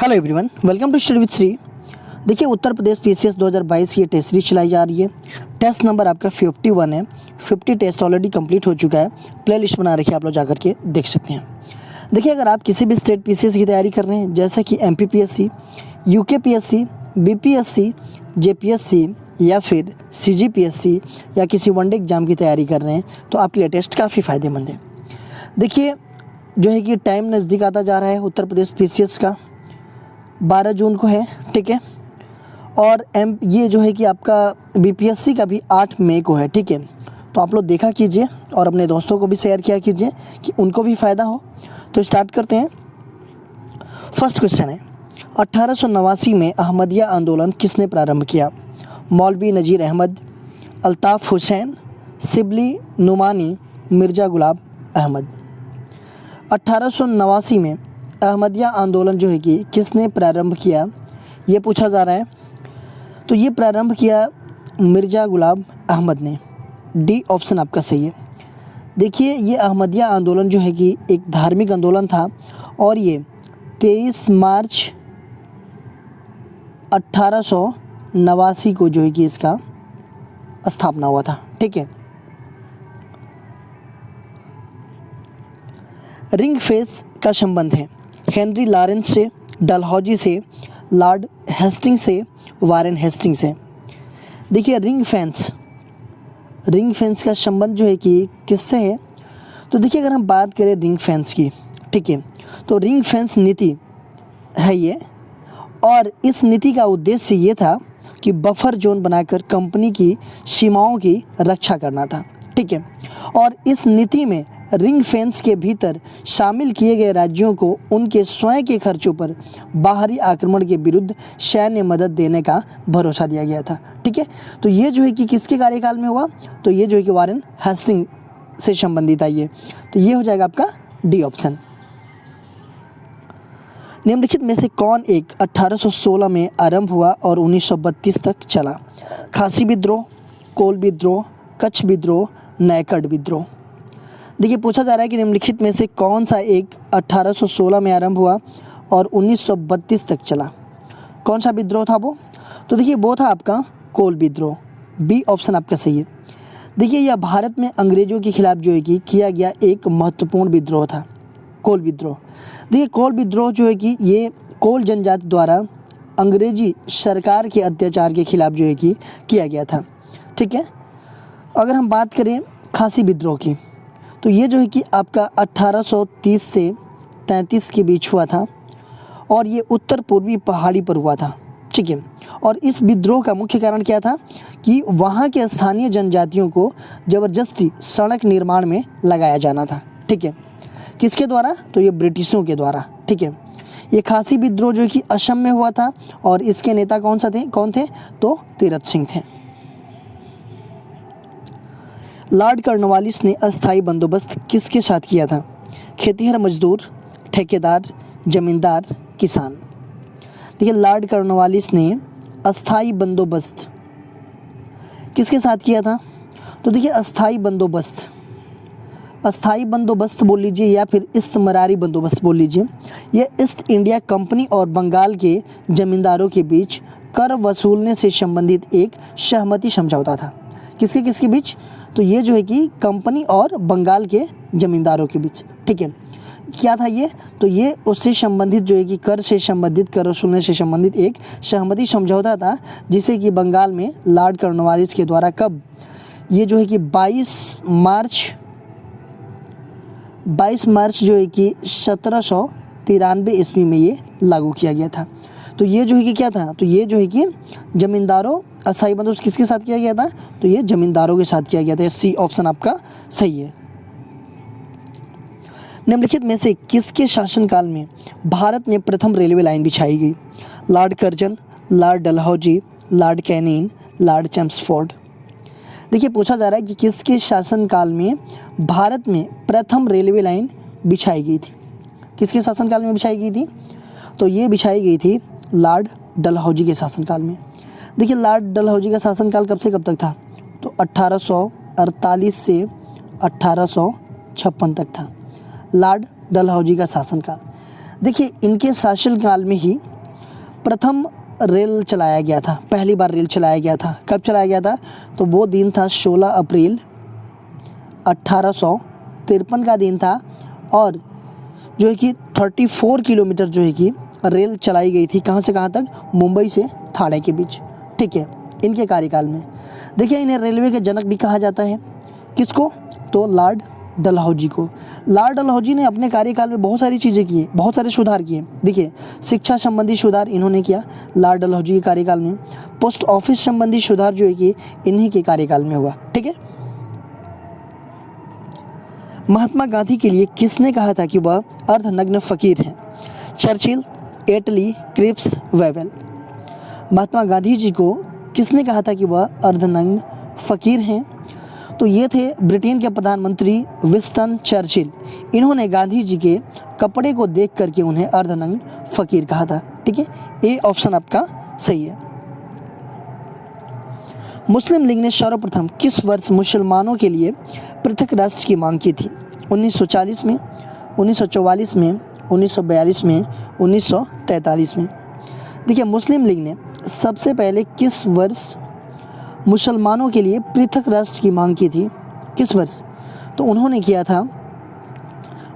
Hello everyone, welcome to study with Shri. देखिए, उत्तर प्रदेश PCS 2022 की ये टेस्ट सीरीज चलाई जा रही है। टेस्ट नंबर आपका 51 है। 50 टेस्ट ऑलरेडी कंप्लीट हो चुका है। प्ले लिस्ट बना रखी है, आप लोग जाकर के देख सकते हैं। देखिए, अगर आप किसी भी स्टेट पीसीएस की तैयारी कर रहे हैं, जैसे कि एमपीपीएससी, यूकेपीएससी, बीपीएससी, जेपीएससी या फिर सीजीपीएससी या किसी वनडे एग्जाम की तैयारी कर रहे हैं, तो आपके लिए टेस्ट काफ़ी फ़ायदेमंद है। देखिए, जो है कि टाइम नज़दीक आता जा रहा है। उत्तर प्रदेश पीसीएस का 12 जून को है, ठीक है। और ये जो है कि आपका बीपीएससी का भी 8 मई को है, ठीक है। तो आप लोग देखा कीजिए और अपने दोस्तों को भी शेयर किया कीजिए कि उनको भी फ़ायदा हो। तो स्टार्ट करते हैं। फर्स्ट क्वेश्चन है, 1889 में अहमदिया आंदोलन किसने प्रारंभ किया? मौलवी नज़ीर अहमद, अल्ताफ़ हुसैन, शिबली नुमानी, मिर्ज़ा गुलाब अहमद। 1889 में अहमदिया आंदोलन जो है कि किसने प्रारंभ किया, ये पूछा जा रहा है। तो ये प्रारंभ किया मिर्ज़ा गुलाब अहमद ने। डी ऑप्शन आपका सही है। देखिए, ये अहमदिया आंदोलन जो है कि एक धार्मिक आंदोलन था और ये 23 मार्च 1889 को जो है कि इसका स्थापना हुआ था, ठीक है। रिंग फेंस का संबंध है हेनरी लॉरेंस से, डलहौजी से, लॉर्ड हेस्टिंग्स से, वारेन हेस्टिंग्स से। देखिए, रिंग फेंस का संबंध जो है कि किससे है? तो देखिए, अगर हम बात करें रिंग फेंस की, ठीक है, तो रिंग फेंस नीति है ये। और इस नीति का उद्देश्य ये था कि बफर जोन बनाकर कंपनी की सीमाओं की रक्षा करना था, ठीक है। और इस नीति में रिंग फेंस के भीतर शामिल किए गए राज्यों को उनके स्वयं के खर्चों पर बाहरी आक्रमण के विरुद्ध सैन्य मदद देने का भरोसा दिया गया था, ठीक है। तो ये जो है कि किसके कार्यकाल में हुआ? तो ये जो है कि वारेन हेस्टिंग से संबंधित है ये। तो ये हो जाएगा आपका डी ऑप्शन। निम्नलिखित में से कौन एक 1816 में आरंभ हुआ और 1932 तक चला? खासी विद्रोह, कोल विद्रोह, कच्छ विद्रोह, नैकड़ विद्रोह। देखिए, पूछा जा रहा है कि निम्नलिखित में से कौन सा एक 1816 में आरंभ हुआ और 1932 तक चला? कौन सा विद्रोह था वो? तो देखिए, वो था आपका कोल विद्रोह। बी ऑप्शन आपका सही है। देखिए, यह भारत में अंग्रेज़ों के खिलाफ जो है कि किया गया एक महत्वपूर्ण विद्रोह था, कोल विद्रोह। देखिए, कोल विद्रोह जो है कि ये कोल जनजाति द्वारा अंग्रेजी सरकार के अत्याचार के खिलाफ जो है कि किया गया था, ठीक है। अगर हम बात करें खासी विद्रोह की, तो ये जो है कि आपका 1830 से 33 के बीच हुआ था और ये उत्तर पूर्वी पहाड़ी पर हुआ था, ठीक है। और इस विद्रोह का मुख्य कारण क्या था कि वहाँ के स्थानीय जनजातियों को ज़बरदस्ती सड़क निर्माण में लगाया जाना था, ठीक है। किसके द्वारा? तो ये ब्रिटिशों के द्वारा, ठीक है। ये खासी विद्रोह जो कि असम में हुआ था और इसके नेता कौन थे? तो तीरथ सिंह थे। लॉर्ड कॉर्नवालिस ने अस्थायी बंदोबस्त किसके साथ किया था? खेतिहर मजदूर, ठेकेदार, जमींदार, किसान। देखिए, लॉर्ड कॉर्नवालिस ने अस्थायी बंदोबस्त किसके साथ किया था? तो देखिए, अस्थायी बंदोबस्त बोल लीजिए या फिर इस्तमरारी बंदोबस्त बोल लीजिए। ये ईस्ट इंडिया कंपनी और बंगाल के जमींदारों के बीच कर वसूलने से संबंधित एक सहमति समझौता था। किसके बीच? तो ये जो है कि कंपनी और बंगाल के ज़मींदारों के बीच, ठीक है। क्या था ये? तो ये उससे संबंधित जो है कि कर वसूलने से संबंधित एक सहमति समझौता था, जिसे कि बंगाल में लॉर्ड कॉर्नवालिस के द्वारा कब? ये जो है कि 22 मार्च जो है कि 1793 ईस्वी में ये लागू किया गया था। तो ये जो है कि क्या था? तो ये जो है कि ज़मींदारों, अस्थायी बंदोबस्त किसके साथ किया गया था? तो ये ज़मींदारों के साथ किया गया था। सी ऑप्शन आपका सही है। निम्नलिखित में से किसके शासनकाल में भारत में प्रथम रेलवे लाइन बिछाई गई? Lord Curzon, Lord Dalhousie, Lord Canning, Lord Chelmsford. देखिए, पूछा जा रहा है कि किसके शासनकाल में भारत में प्रथम रेलवे लाइन बिछाई गई थी? किसके शासनकाल में बिछाई गई थी? तो ये बिछाई गई थी लॉर्ड डलहौजी के शासनकाल में। देखिए, लॉर्ड डलहौजी का शासनकाल कब से कब तक था? तो 1848 से 1856 तक था लॉर्ड डलहौजी का शासनकाल। देखिए, इनके शासनकाल में ही प्रथम रेल चलाया गया था, पहली बार रेल चलाया गया था, कब चलाया गया था? तो वो दिन था 16 अप्रैल 1853 का दिन था। और जो है कि 34 किलोमीटर जो है कि रेल चलाई गई थी, कहाँ से कहाँ तक? मुंबई से ठाणे के बीच। ठीक है, इनके कार्यकाल में। देखिए, इन्हें रेलवे के जनक भी कहा जाता है। किसको? तो लॉर्ड डलहौजी को। लॉर्ड डलहौजी ने अपने कार्यकाल में बहुत सारी चीज़ें की, बहुत सारे सुधार किए। देखिए, शिक्षा संबंधी सुधार इन्होंने किया लॉर्ड डलहौजी के कार्यकाल में। पोस्ट ऑफिस संबंधी सुधार जो है कि इन्हीं के कार्यकाल में हुआ। ठीक है। महात्मा गांधी के लिए किसने कहा था कि वह अर्धनग्न फकीर हैं? चर्चिल, एटली, क्रिप्स, वेवेल। महात्मा गांधी जी को किसने कहा था कि वह अर्धनग्न फकीर हैं? तो ये थे ब्रिटेन के प्रधानमंत्री विंस्टन चर्चिल। इन्होंने गांधी जी के कपड़े को देख करके उन्हें अर्धनग्न फकीर कहा था। ठीक है, ए ऑप्शन आपका सही है। मुस्लिम लीग ने सर्वप्रथम किस वर्ष मुसलमानों के लिए पृथक राष्ट्र की मांग की थी? 1940 में, 1944 में, 1942 में, 1943 में। देखिए, मुस्लिम लीग ने सबसे पहले किस वर्ष मुसलमानों के लिए पृथक राष्ट्र की मांग की थी? किस वर्ष? तो उन्होंने किया था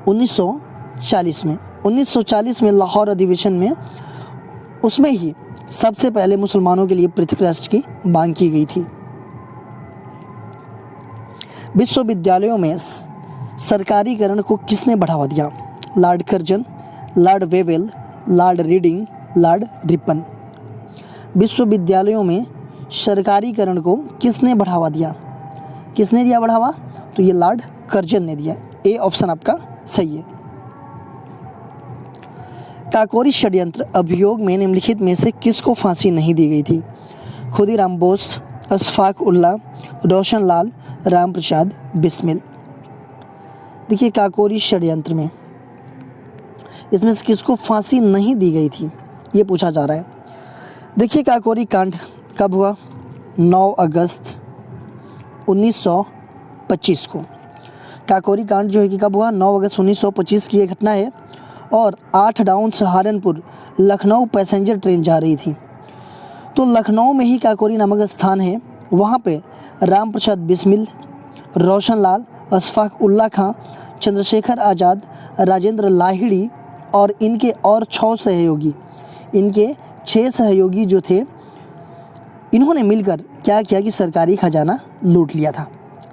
1940 में। 1940 में लाहौर अधिवेशन में, उसमें ही सबसे पहले मुसलमानों के लिए पृथक राष्ट्र की मांग की गई थी। विश्वविद्यालयों में सरकारीकरण को किसने बढ़ावा दिया? Lord Curzon, Lord Wavell, Lord reading, Lord Ripon. विश्वविद्यालयों में सरकारीकरण को किसने बढ़ावा दिया? किसने दिया बढ़ावा? तो ये लॉर्ड कर्जन ने दिया। ए ऑप्शन आपका सही है। काकोरी षड्यंत्र अभियोग में निम्नलिखित में से किसको फांसी नहीं दी गई थी? खुदीराम बोस, अशफाक उल्लाह, रोशन लाल, राम प्रसाद बिस्मिल। देखिए, काकोरी षड्यंत्र में इसमें से किसको फांसी नहीं दी गई थी, ये पूछा जा रहा है। देखिए, काकोरी कांड कब हुआ? 9 अगस्त 1925 को। काकोरी कांड जो है कि कब हुआ? 9 अगस्त 1925 की ये घटना है। और 8 down Saharanpur Lucknow passenger train जा रही थी। तो लखनऊ में ही काकोरी नामक स्थान है, वहाँ पे राम प्रसाद बिस्मिल, रोशन लाल, अशफाक उल्लाह खां, चंद्रशेखर आज़ाद, राजेंद्र लाहिड़ी और इनके और 6 सहयोगी, इनके 6 सहयोगी जो थे, इन्होंने मिलकर क्या किया कि सरकारी खजाना लूट लिया था।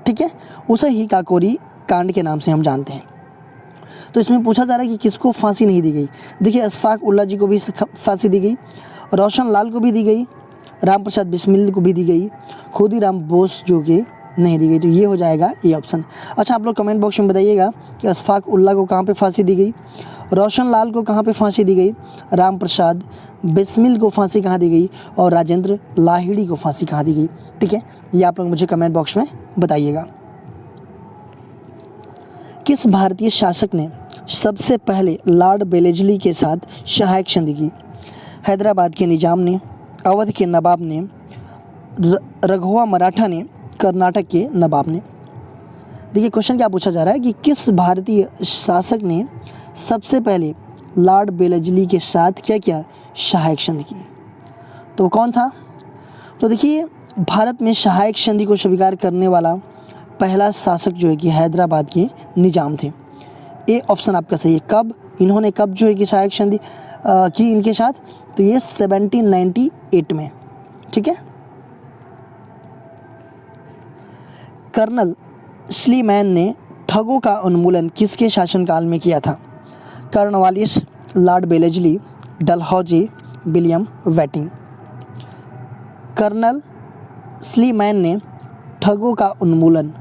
ठीक है, उसे ही काकोरी कांड के नाम से हम जानते हैं। तो इसमें पूछा जा रहा है कि किसको फांसी नहीं दी गई। देखिए, अशफाक उल्लाह जी को भी फांसी दी गई, रोशन लाल को भी दी गई, राम प्रसाद बिस्मिल को भी दी गई, खुदीराम बोस जो कि नहीं दी गई। तो ये हो जाएगा ये ऑप्शन। अच्छा, आप लोग कमेंट बॉक्स में बताइएगा कि अशफाक उल्लाह को कहाँ पे फांसी दी गई, रोशन लाल को कहाँ पे फांसी दी गई, राम प्रसाद बिस्मिल को फांसी कहाँ दी गई और राजेंद्र लाहिड़ी को फांसी कहाँ दी गई। ठीक है, ये आप लोग मुझे कमेंट बॉक्स में बताइएगा। किस भारतीय शासक ने सबसे पहले लॉर्ड बेलेजली के साथ सहायक संधि की? हैदराबाद के निजाम ने, अवध के नवाब ने, रघुवा मराठा ने, कर्नाटक के नवाब ने। देखिए, क्वेश्चन क्या पूछा जा रहा है कि किस भारतीय शासक ने सबसे पहले लॉर्ड बेलेजली के साथ क्या किया? सहायक संधि की। तो कौन था? तो देखिए, भारत में सहायक संधि को स्वीकार करने वाला पहला शासक जो है कि हैदराबाद के निजाम थे। ए ऑप्शन आपका सही है। कब इन्होंने जो है कि सहायक संधि की इनके साथ? तो ये 1798 में। ठीक है। कर्नल स्लीमैन ने ठगों का उन्मूलन किसके शासनकाल में किया था? Cornwallis, Lord Wellesley, Dalhousie, William वेटिंग। कर्नल स्लीमैन ने ठगों का उन्मूलन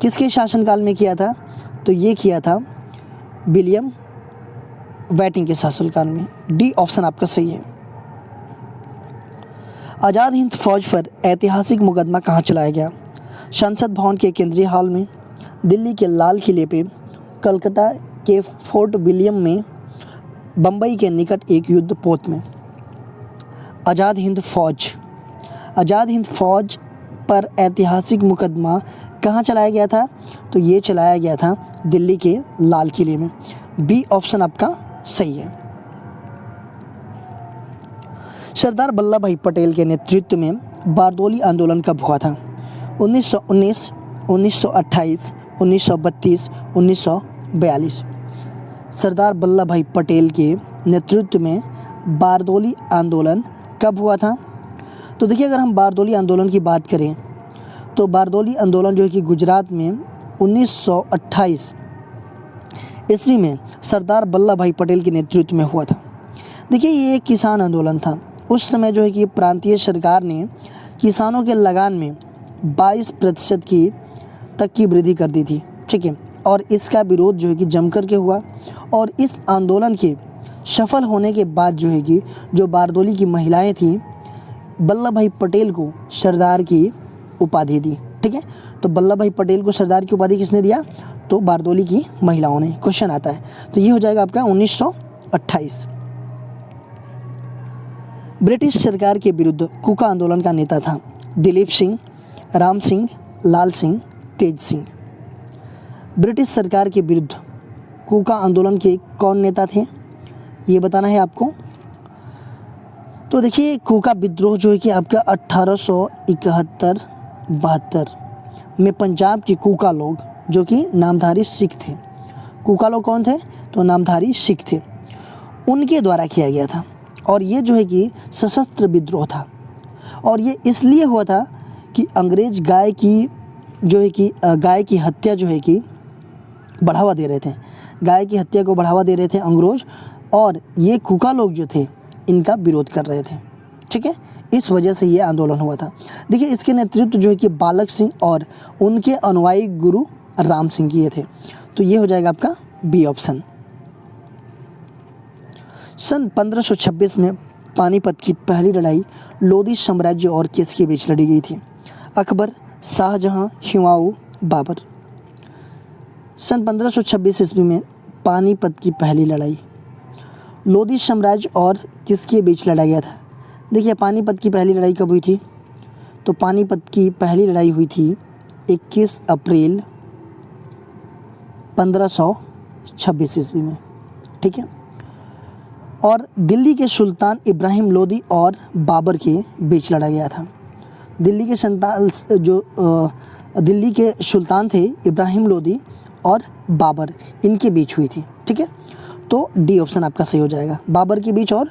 किसके शासनकाल में किया था? तो ये किया था विलियम वेटिंग के शासनकाल में। डी ऑप्शन आपका सही है। आज़ाद हिंद फौज पर ऐतिहासिक मुकदमा कहाँ चलाया गया? संसद भवन के केंद्रीय हॉल में, दिल्ली के लाल किले पे, कलकत्ता के फोर्ट विलियम में, बम्बई के निकट एक युद्ध पोत में। आज़ाद हिंद फौज पर ऐतिहासिक मुकदमा कहाँ चलाया गया था? तो ये चलाया गया था दिल्ली के लाल किले में। बी ऑप्शन आपका सही है। सरदार वल्लभ भाई पटेल के नेतृत्व में बारदोली आंदोलन कब हुआ था? 1919, 1928, 1932, 1942। सरदार वल्लभ भाई पटेल के नेतृत्व में बारदोली आंदोलन कब हुआ था? तो देखिए, अगर हम बारदोली आंदोलन की बात करें तो बारदोली आंदोलन जो है कि गुजरात में 1928 ईस्वी में सरदार वल्लभ भाई पटेल के नेतृत्व में हुआ था। देखिए, ये एक किसान आंदोलन था। उस समय जो है कि प्रांतीय सरकार ने किसानों के लगान में 22% तक की वृद्धि कर दी थी, ठीक है। और इसका विरोध जो है कि जमकर के हुआ और इस आंदोलन के सफल होने के बाद जो है कि जो बारदोली की महिलाएं थीं, वल्लभ भाई पटेल को सरदार की उपाधि दी, ठीक है। तो वल्लभ भाई पटेल को सरदार की उपाधि किसने दिया? तो बारदोली की महिलाओं ने। क्वेश्चन आता है, तो ये हो जाएगा आपका 1928। ब्रिटिश सरकार के विरुद्ध कूका आंदोलन का नेता था दिलीप सिंह, राम सिंह, लाल सिंह, तेज सिंह। ब्रिटिश सरकार के विरुद्ध कूका आंदोलन के कौन नेता थे, ये बताना है आपको। तो देखिए, कूका विद्रोह जो है कि आपका 1871-72 में पंजाब के कूका लोग जो कि नामधारी सिख थे। कूका लोग कौन थे? तो नामधारी सिख थे, उनके द्वारा किया गया था। और ये जो है कि सशस्त्र विद्रोह था और ये इसलिए हुआ था कि अंग्रेज गाय की हत्या जो है कि बढ़ावा दे रहे थे। गाय की हत्या को बढ़ावा दे रहे थे अंग्रेज, और ये कूका लोग जो थे इनका विरोध कर रहे थे, ठीक है। इस वजह से ये आंदोलन हुआ था। देखिए, इसके नेतृत्व जो है कि बालक सिंह और उनके अनुयायी गुरु राम सिंह किए थे। तो ये हो जाएगा आपका बी ऑप्शन। सन 1526 में पानीपत की पहली लड़ाई लोधी साम्राज्य और किसके बीच लड़ी गई थी? अकबर, शाहजहां, हुमायूं, बाबर। सन 1526 ईस्वी में पानीपत की पहली लड़ाई लोधी साम्राज्य और किसके बीच लड़ा गया था? देखिए, पानीपत की पहली लड़ाई कब हुई थी? तो पानीपत की पहली लड़ाई हुई थी 21 अप्रैल 1526 ईस्वी में, ठीक है। और दिल्ली के सुल्तान इब्राहिम लोदी और बाबर के बीच लड़ा गया था। दिल्ली के सुल्तान थे इब्राहिम लोदी और बाबर, इनके बीच हुई थी, ठीक है। तो डी ऑप्शन आपका सही हो जाएगा। बाबर के बीच और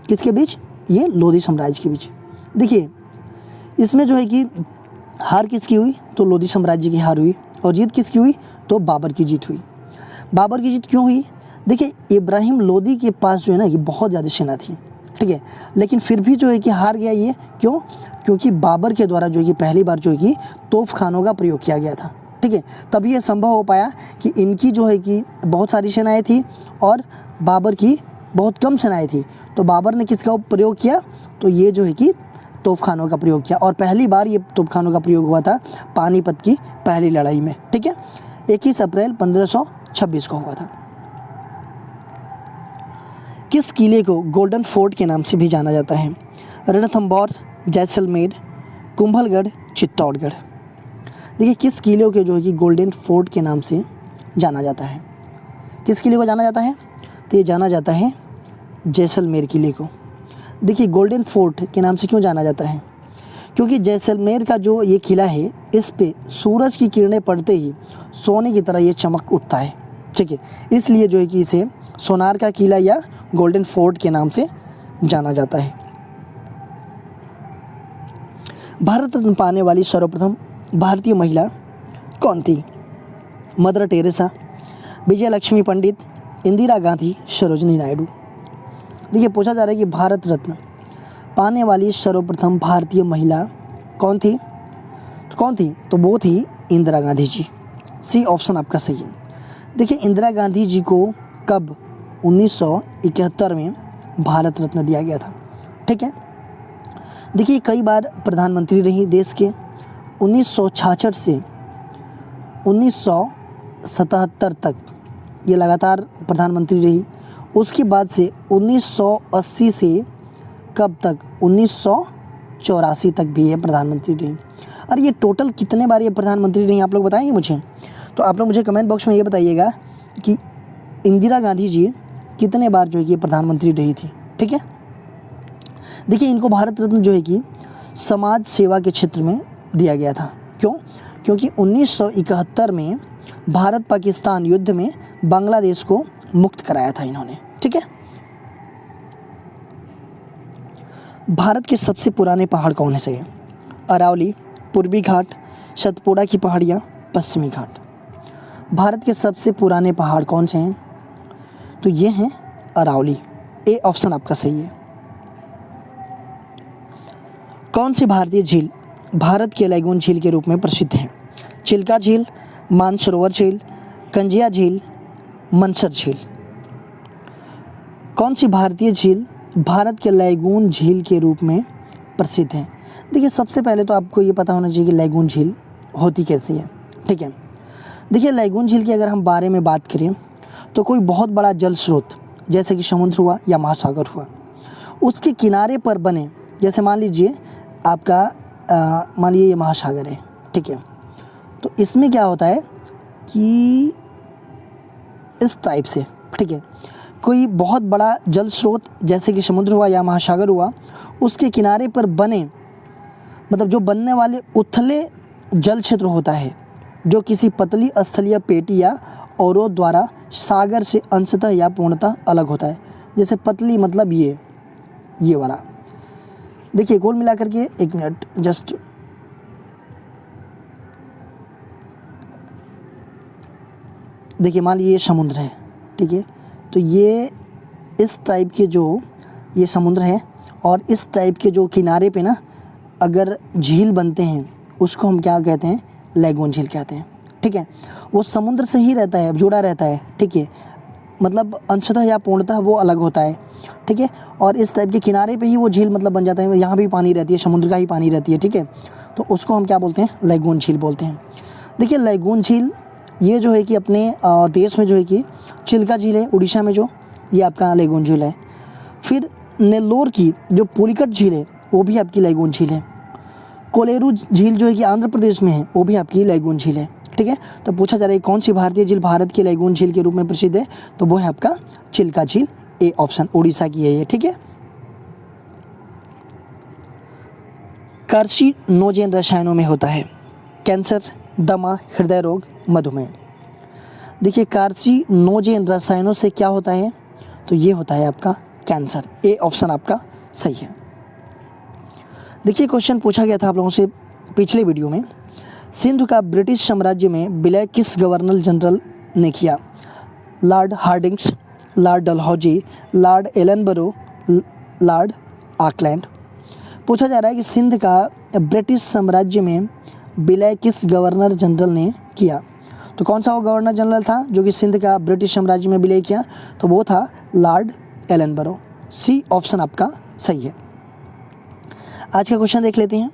किसके बीच? ये लोधी साम्राज्य के बीच। देखिए, इसमें जो है कि हार किसकी हुई? तो लोधी साम्राज्य की हार हुई। और जीत किसकी हुई? तो बाबर की जीत हुई। बाबर की जीत क्यों हुई? देखिए, इब्राहिम लोदी के पास जो है ना कि बहुत ज़्यादा सेना थी, ठीक है, लेकिन फिर भी जो है कि हार गया ये। क्यों? क्योंकि बाबर के द्वारा जो है कि पहली बार जो है कि तोपखानों का प्रयोग किया गया था, ठीक है। तब ये संभव हो पाया कि इनकी जो है कि बहुत सारी सेनाएं थी और बाबर की बहुत कम सेनाएं थी। तो बाबर ने किसका प्रयोग किया? तो ये जो है कि तोपखानों का प्रयोग किया। और पहली बार ये तोपखानों का प्रयोग हुआ था पानीपत की पहली लड़ाई में, ठीक है। 21 अप्रैल 1526 को हुआ था। किस किले को गोल्डन फोर्ट के नाम से भी जाना जाता है? रणथंभौर, जैसलमेर, कुंभलगढ़, चित्तौड़गढ़। देखिए, किस किले को जो है कि गोल्डन फोर्ट के नाम से जाना जाता है? किस किले को जाना जाता है? तो ये जाना जाता है जैसलमेर किले को। देखिए, गोल्डन फोर्ट के नाम से क्यों जाना जाता है? क्योंकि जैसलमेर का जो ये किला है, इस पे सूरज की किरणें पड़ते ही सोने की तरह ये चमक उठता है, ठीक है। इसलिए जो है कि इसे सोनार का किला या गोल्डन फोर्ट के नाम से जाना जाता है। भारत रत्न पाने वाली सर्वप्रथम भारतीय महिला कौन थी? मदर टेरेसा, विजय लक्ष्मी पंडित, इंदिरा गांधी, सरोजिनी नायडू। देखिए, पूछा जा रहा है कि भारत रत्न पाने वाली सर्वप्रथम भारतीय महिला कौन थी? तो कौन थी? तो वो थी इंदिरा गांधी जी। सी ऑप्शन आपका सही है। देखिए, इंदिरा गांधी जी को कब 1971 में भारत रत्न दिया गया था, ठीक है। देखिए, कई बार प्रधानमंत्री रही देश के। 1966 से 1977 तक ये लगातार प्रधानमंत्री रही। उसके बाद से 1980 से कब तक? 1984 तक भी ये प्रधानमंत्री रही। और ये टोटल कितने बार ये प्रधानमंत्री रही, आप लोग बताएंगे मुझे? तो आप लोग मुझे कमेंट बॉक्स में ये बताइएगा कि इंदिरा गांधी जी कितने बार जो है ये प्रधानमंत्री रही थी, ठीक है। देखिए इनको भारत रत्न जो है कि समाज सेवा के क्षेत्र में दिया गया था। क्यों? क्योंकि 1971 में भारत पाकिस्तान युद्ध में बांग्लादेश को मुक्त कराया था इन्होंने। ठीक है। भारत के सबसे पुराने पहाड़ कौन है? चाहिए अरावली, पूर्वी घाट, सतपुड़ा की पहाड़ियाँ, पश्चिमी घाट। भारत के सबसे पुराने पहाड़ कौन से हैं? तो ये हैं अरावली। ए ऑप्शन आपका सही है। कौन सी भारतीय झील भारत के लैगून झील के रूप में प्रसिद्ध है? चिल्का झील, मानसरोवर झील, कंजिया झील, मनसर झील। कौन सी भारतीय झील भारत के लैगून झील के रूप में प्रसिद्ध है? देखिए सबसे पहले तो आपको ये पता होना चाहिए कि लैगून झील होती कैसी है। ठीक है। देखिए लैगून झील की अगर हम बारे में बात करें तो कोई बहुत बड़ा जल स्रोत जैसे कि समुद्र हुआ या महासागर हुआ, उसके किनारे पर बने, जैसे मान लीजिए आपका मान लीजिए ये महासागर है। ठीक है। तो इसमें क्या होता है कि इस टाइप से, ठीक है, कोई बहुत बड़ा जल स्रोत जैसे कि समुद्र हुआ या महासागर हुआ, उसके किनारे पर बने, मतलब जो बनने वाले उथले जल क्षेत्र होता है जो किसी पतली स्थलीय पेटी या औरों द्वारा सागर से अंशतः या पूर्णतः अलग होता है। जैसे पतली मतलब ये वाला। देखिए कुल मिलाकर के, एक मिनट जस्ट, देखिए मान लीजिए ये समुद्र है। ठीक है। तो ये इस टाइप के जो ये समुद्र है और इस टाइप के जो किनारे पे ना अगर झील बनते हैं उसको हम क्या कहते हैं? लैगून झील कहते हैं। ठीक है। वो समुद्र से ही रहता है, जुड़ा रहता है। ठीक है। मतलब अंशतः या पूर्णतः वो अलग होता है। ठीक है। और इस टाइप के किनारे पे ही वो झील मतलब बन जाता है, यहाँ भी पानी रहती है, समुद्र का ही पानी रहती है। ठीक है। तो उसको हम क्या बोलते हैं? लैगून झील बोलते हैं। देखिए लैगून झील ये जो है कि अपने देश में जो है कि चिल्का झील है उड़ीसा में, जो ये आपका लैगून झील है। फिर नेल्लोर की जो पुलिकट झील है वो भी आपकी लैगून झील है। कोलेरू झील जो है कि आंध्र प्रदेश में है, वो भी आपकी लैगून झील है। ठीक है। तो पूछा जा रहा है कौन सी भारतीय झील भारत की लैगून झील के रूप में प्रसिद्ध है? तो वो है आपका चिल्का झील। ए ऑप्शन, उड़ीसा की है ये। ठीक है। कार्सिनोजेन रसायनों में होता है कैंसर, दमा, हृदय रोग, मधुमेह। देखिए कार्सिनोजेन रसायनों से क्या होता है? तो ये होता है आपका कैंसर। ए ऑप्शन आपका सही है। देखिए क्वेश्चन पूछा गया था आप लोगों से पिछले वीडियो में, सिंधु का ब्रिटिश साम्राज्य में विलय किस गवर्नर जनरल ने किया? Lord Hardinge, Lord Dalhousie, Lord Ellenborough, Lord Auckland. पूछा जा रहा है कि सिंध का ब्रिटिश साम्राज्य में विलय किस गवर्नर जनरल ने किया? तो कौन सा वो गवर्नर जनरल था जो कि सिंध का ब्रिटिश साम्राज्य में विलय किया? तो वो था लॉर्ड एलनबरो। सी ऑप्शन आपका सही है। आज का क्वेश्चन देख लेते हैं।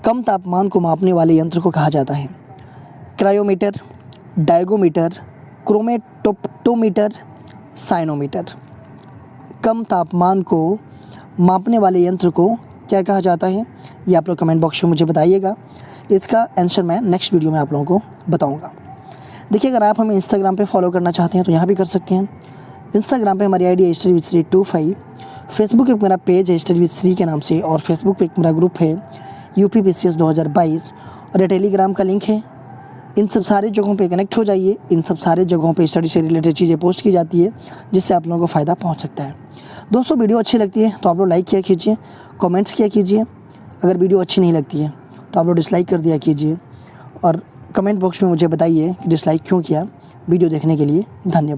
कम तापमान को मापने वाले यंत्र को कहा जाता है? क्रायोमीटर, डायगोमीटर, क्रोमेटोमीटर, साइनोमीटर। कम तापमान को मापने वाले यंत्र को क्या कहा जाता है? ये आप लोग कमेंट बॉक्स में मुझे बताइएगा। इसका आंसर मैं नेक्स्ट वीडियो में आप लोगों को बताऊंगा। देखिए अगर आप हमें इंस्टाग्राम पे फॉलो करना चाहते हैं तो यहाँ भी कर सकते हैं। इंस्टाग्राम पे हमारी आईडी है studyvithsri25, फेसबुक पे मेरा पेज है studyvithsri के नाम से, और फेसबुक पे एक मेरा ग्रुप है यूपी PCS 2022, और ये टेलीग्राम का लिंक है। इन सब सारे जगहों पे कनेक्ट हो जाइए। इन सब सारे जगहों पे स्टडी से रिलेटेड चीज़ें पोस्ट की जाती है जिससे आप लोगों को फ़ायदा पहुंच सकता है। दोस्तों वीडियो अच्छी लगती है तो आप लोग लाइक किया कीजिए, कमेंट्स किया कीजिए। अगर वीडियो अच्छी नहीं लगती है तो आप लोग डिसलाइक कर दिया कीजिए, और कमेंट बॉक्स में मुझे बताइए कि डिसलाइक क्यों किया। वीडियो देखने के लिए धन्यवाद।